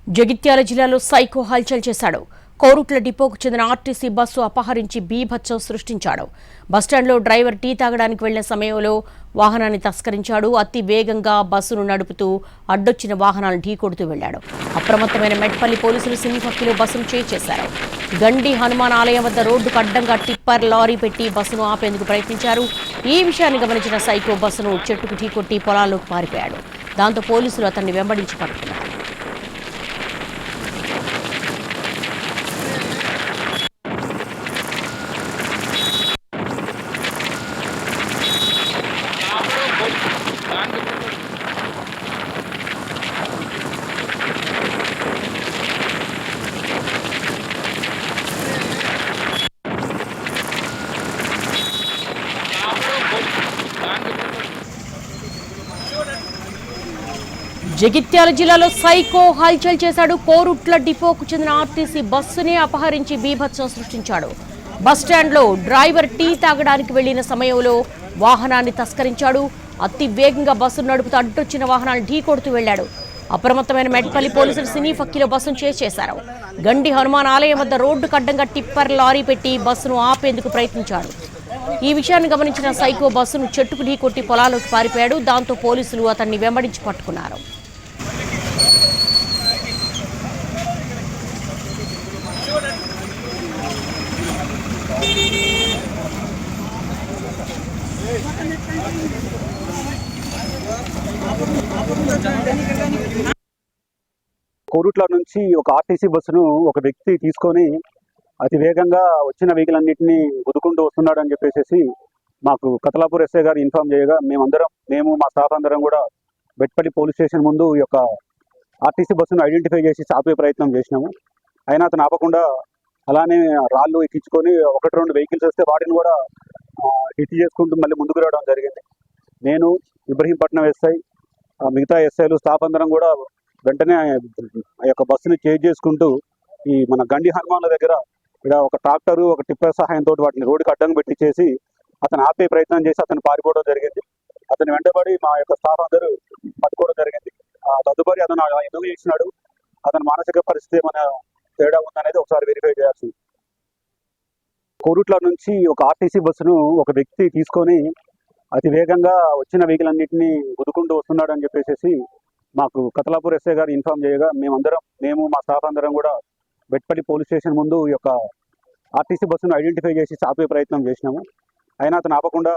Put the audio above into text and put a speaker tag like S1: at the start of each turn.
S1: జగిత్యాల జిల్లాలో సైకో హల్చల్ చేశాడు. కోరుట్ల డిపోకు చెందిన ఆర్టీసీ బస్సు అపహరించి బీభత్సం సృష్టించాడు. బస్టాండ్లో డ్రైవర్ టీ తాగడానికి వెళ్లిన సమయంలో వాహనాన్ని తస్కరించాడు. అతి వేగంగా బస్సును నడుపుతూ అడ్డొచ్చిన వాహనాలను ఢీకొడుతూ వెళ్లాడు. అప్రమత్తమైన మెట్పల్లి పోలీసులు సినీఫక్కిలో బస్సును చేశారు. గండి హనుమాన్ ఆలయం వద్ద రోడ్డుకు అడ్డంగా టిప్పర్ లారీ పెట్టి బస్సును ఆపేందుకు ప్రయత్నించారు. ఈ విషయాన్ని గమనించిన సైకో బస్సును చెట్టుకు ఢీకొట్టి పొలాల్లోకి పారిపోయాడు. దాంతో పోలీసులు అతన్ని వెంబడించి పట్టుకున్నారు. జగిత్యాల జిల్లాలో సైకో హల్చల్ చేశాడు. కోరుట్ల డిపోకు చెందిన ఆర్టీసీ బస్సుని అపహరించి బీభత్సం సృష్టించాడు. బస్టాండ్లో డ్రైవర్ టీ తాగడానికి వెళ్లిన సమయంలో వాహనాన్ని తస్కరించాడు. అతి వేగంగా బస్సును నడుపుతూ అడ్డొచ్చిన వాహనాన్ని ఢీకొడుతూ వెళ్లాడు. అప్రమత్తమైన మెట్పల్లి పోలీసులు సినీఫక్కిలో బస్సును చేశారు. గండి హనుమాన్ ఆలయం వద్ద రోడ్డుకు అడ్డంగా టిప్పర్ లారీ పెట్టి బస్సును ఆపేందుకు ప్రయత్నించాడు. ఈ విషయాన్ని గమనించిన సైకో బస్సును చెట్టుకు ఢీకొట్టి పొలాల్లోకి పారిపోయాడు. దాంతో పోలీసులు అతన్ని వెంబడించి పట్టుకున్నారు.
S2: కోరుట్ల నుంచి ఒక ఆర్టీసీ బస్సును ఒక వ్యక్తి తీసుకొని అతి వేగంగా వచ్చిన వెహికల్ అన్నింటినీ గుద్దుకుంటూ వస్తున్నాడు అని చెప్పేసి మాకు కతలాపూర్ ఎస్ఐ గారు ఇన్ఫార్మ్ చేయగా మేము మా స్టాఫ్ అందరం కూడా బెట్పల్లి పోలీస్ స్టేషన్ ముందు ఈ యొక్క ఆర్టీసీ బస్సును ఐడెంటిఫై చేసి ఆపే ప్రయత్నం చేసినాము. అయినా అతను ఆపకుండా అలానే రాళ్ళు ఎక్కించుకొని ఒకటి రెండు వెహికల్స్ వస్తే వాటిని కూడా హిట్ చేసుకుంటూ మళ్ళీ ముందుకు రావడం జరిగింది. నేను ఇబ్రహీంపట్నం ఎస్ఐ, మిగతా ఎస్ఐలు స్టాఫ్ అందరం కూడా వెంటనే ఆ యొక్క బస్సుని చేంజ్ చేసుకుంటూ ఈ మన గండి హనుమాన్ల దగ్గర ఇక్కడ ఒక ట్రాక్టరు ఒక టిప్పర్ సహాయంతో వాటిని రోడ్డుకి అడ్డంగా పెట్టించేసి అతను ఆపే ప్రయత్నం చేసి అతను పారిపోవడం జరిగింది. అతను వెంటబడి మా యొక్క స్టాఫ్ అందరూ పట్టుకోవడం జరిగింది. తదుపరి అతను ఎందుకు చేసినాడు, అతని మానసిక పరిస్థితి ఏమైనా తేడా ఉందనేది ఒకసారి వెరిఫై చేయాల్సింది. కోరుట్ల నుంచి ఒక ఆర్టీసీ బస్సును ఒక వ్యక్తి తీసుకొని అతి వేగంగా వచ్చిన వెహికల్ అన్నింటినీ గుద్దుకుంటూ వస్తున్నాడు అని చెప్పేసి మాకు కతలాపూర్ ఎస్ఐ గారు ఇన్ఫార్మ్ చేయగా మేము మా స్టాఫ్ అందరం కూడా బెట్పల్లి పోలీస్ స్టేషన్ ముందు ఈ యొక్క ఆర్టీసీ బస్సును ఐడెంటిఫై చేసి ఆపే ప్రయత్నం చేసినాము. అయినా అతను ఆపకుండా